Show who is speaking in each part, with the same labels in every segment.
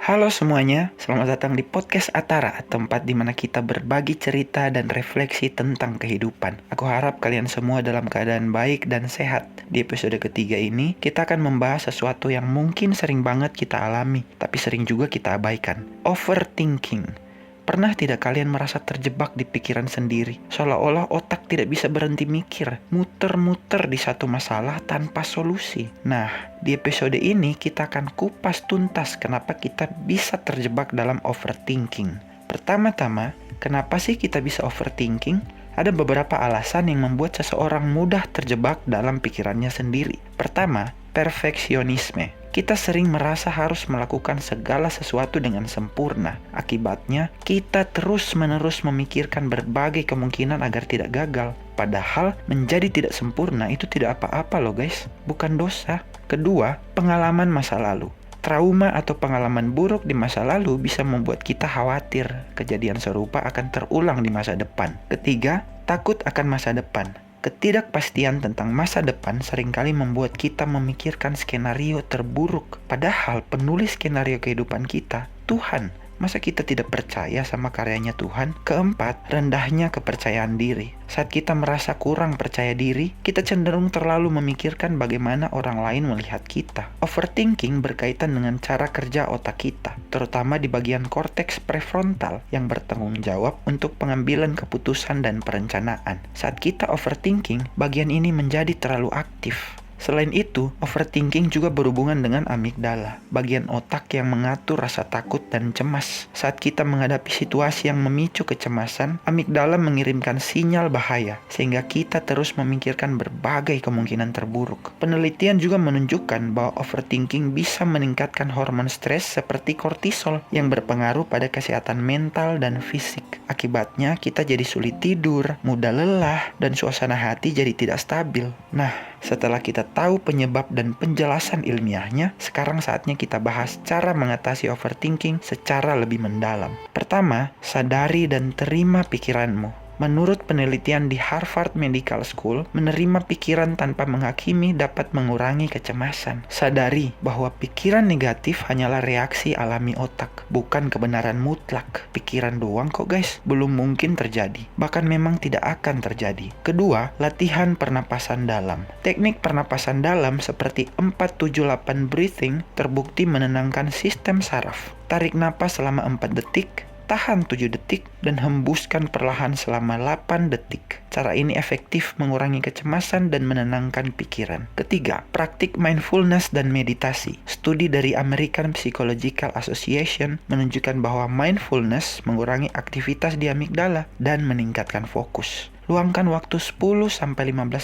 Speaker 1: Halo semuanya, selamat datang di podcast Atara, tempat di mana kita berbagi cerita dan refleksi tentang kehidupan. Aku harap kalian semua dalam keadaan baik dan sehat. Di episode ketiga ini, kita akan membahas sesuatu yang mungkin sering banget kita alami, tapi sering juga kita abaikan. Overthinking. Pernah tidak kalian merasa terjebak di pikiran sendiri? Seolah-olah otak tidak bisa berhenti mikir, muter-muter di satu masalah tanpa solusi. Nah, di episode ini kita akan kupas tuntas kenapa kita bisa terjebak dalam overthinking. Pertama-tama, kenapa sih kita bisa overthinking? Ada beberapa alasan yang membuat seseorang mudah terjebak dalam pikirannya sendiri. Pertama, perfeksionisme. Kita sering merasa harus melakukan segala sesuatu dengan sempurna. Akibatnya, kita terus-menerus memikirkan berbagai kemungkinan agar tidak gagal. Padahal, menjadi tidak sempurna itu tidak apa-apa loh guys, bukan dosa. Kedua, pengalaman masa lalu. Trauma atau pengalaman buruk di masa lalu bisa membuat kita khawatir kejadian serupa akan terulang di masa depan. Ketiga, takut akan masa depan. Ketidakpastian tentang masa depan seringkali membuat kita memikirkan skenario terburuk. Padahal penulis skenario kehidupan kita, Tuhan. Masa kita tidak percaya sama karyanya Tuhan? Keempat, rendahnya kepercayaan diri. Saat kita merasa kurang percaya diri, kita cenderung terlalu memikirkan bagaimana orang lain melihat kita. Overthinking berkaitan dengan cara kerja otak kita, terutama di bagian korteks prefrontal yang bertanggung jawab untuk pengambilan keputusan dan perencanaan. Saat kita overthinking, bagian ini menjadi terlalu aktif. Selain itu, overthinking juga berhubungan dengan amigdala, bagian otak yang mengatur rasa takut dan cemas. Saat kita menghadapi situasi yang memicu kecemasan, amigdala mengirimkan sinyal bahaya, sehingga kita terus memikirkan berbagai kemungkinan terburuk. Penelitian juga menunjukkan bahwa overthinking bisa meningkatkan hormon stres seperti kortisol yang berpengaruh pada kesehatan mental dan fisik. Akibatnya, kita jadi sulit tidur, mudah lelah, dan suasana hati jadi tidak stabil. Nah, setelah kita tahu penyebab dan penjelasan ilmiahnya, sekarang saatnya kita bahas cara mengatasi overthinking secara lebih mendalam. Pertama, sadari dan terima pikiranmu. Menurut penelitian di Harvard Medical School, menerima pikiran tanpa menghakimi dapat mengurangi kecemasan. Sadari bahwa pikiran negatif hanyalah reaksi alami otak, bukan kebenaran mutlak. Pikiran doang kok guys, belum mungkin terjadi. Bahkan memang tidak akan terjadi. Kedua, latihan pernapasan dalam. Teknik pernapasan dalam seperti 478 breathing terbukti menenangkan sistem saraf. Tarik napas selama 4 detik, tahan 7 detik, dan hembuskan perlahan selama 8 detik. Cara ini efektif mengurangi kecemasan dan menenangkan pikiran. Ketiga, praktik mindfulness dan meditasi. Studi dari American Psychological Association menunjukkan bahwa mindfulness mengurangi aktivitas di amigdala dan meningkatkan fokus. Luangkan waktu 10-15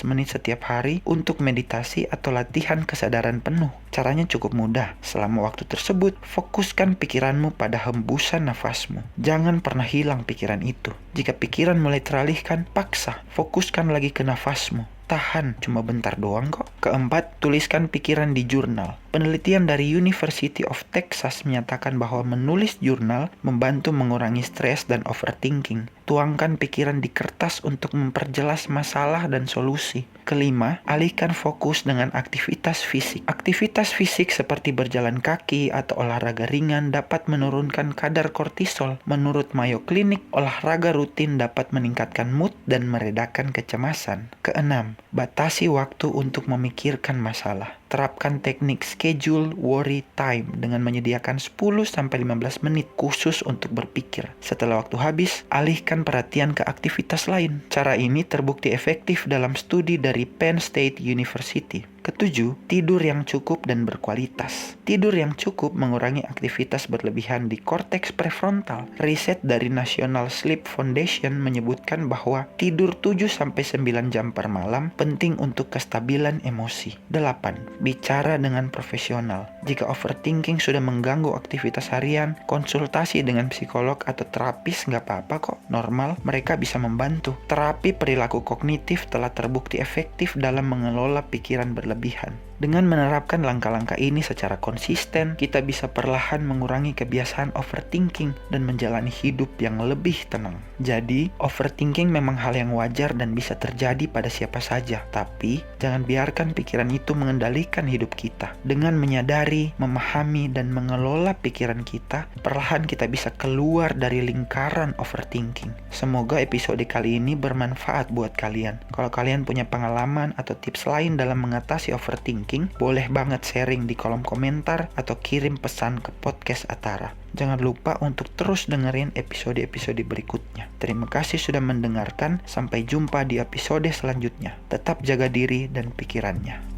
Speaker 1: menit setiap hari untuk meditasi atau latihan kesadaran penuh. Caranya cukup mudah. Selama waktu tersebut, fokuskan pikiranmu pada hembusan nafasmu. Jangan pernah hilang pikiran itu. Jika pikiran mulai teralihkan, paksa. Fokuskan lagi ke nafasmu. Tahan, cuma bentar doang kok. Keempat, tuliskan pikiran di jurnal. Penelitian dari University of Texas menyatakan bahwa menulis jurnal membantu mengurangi stres dan overthinking. Tuangkan pikiran di kertas untuk memperjelas masalah dan solusi. Kelima, alihkan fokus dengan aktivitas fisik. Aktivitas fisik seperti berjalan kaki atau olahraga ringan dapat menurunkan kadar kortisol. Menurut Mayo Clinic, olahraga rutin dapat meningkatkan mood dan meredakan kecemasan. Keenam, batasi waktu untuk memikirkan masalah. Terapkan teknik schedule worry time dengan menyediakan 10-15 menit khusus untuk berpikir. Setelah waktu habis, alihkan perhatian ke aktivitas lain. Cara ini terbukti efektif dalam studi dari Penn State University. Ketujuh, tidur yang cukup dan berkualitas. Tidur yang cukup mengurangi aktivitas berlebihan di korteks prefrontal. Riset dari National Sleep Foundation menyebutkan bahwa tidur 7-9 jam per malam penting untuk kestabilan emosi. 8. Bicara dengan profesional. Jika overthinking sudah mengganggu aktivitas harian, konsultasi dengan psikolog atau terapis nggak apa-apa kok. Normal, mereka bisa membantu. Terapi perilaku kognitif telah terbukti efektif dalam mengelola pikiran berlebihan. Dengan menerapkan langkah-langkah ini secara konsisten, kita bisa perlahan mengurangi kebiasaan overthinking dan menjalani hidup yang lebih tenang. Jadi, overthinking memang hal yang wajar dan bisa terjadi pada siapa saja. Tapi, jangan biarkan pikiran itu mengendalikan hidup kita. Dengan menyadari menyadari, memahami, dan mengelola pikiran kita, perlahan kita bisa keluar dari lingkaran overthinking. Semoga episode kali ini bermanfaat buat kalian. Kalau kalian punya pengalaman atau tips lain dalam mengatasi overthinking, boleh banget sharing di kolom komentar atau kirim pesan ke podcast Atara. Jangan lupa untuk terus dengerin episode-episode berikutnya. Terima kasih sudah mendengarkan. Sampai jumpa di episode selanjutnya. Tetap jaga diri dan pikirannya.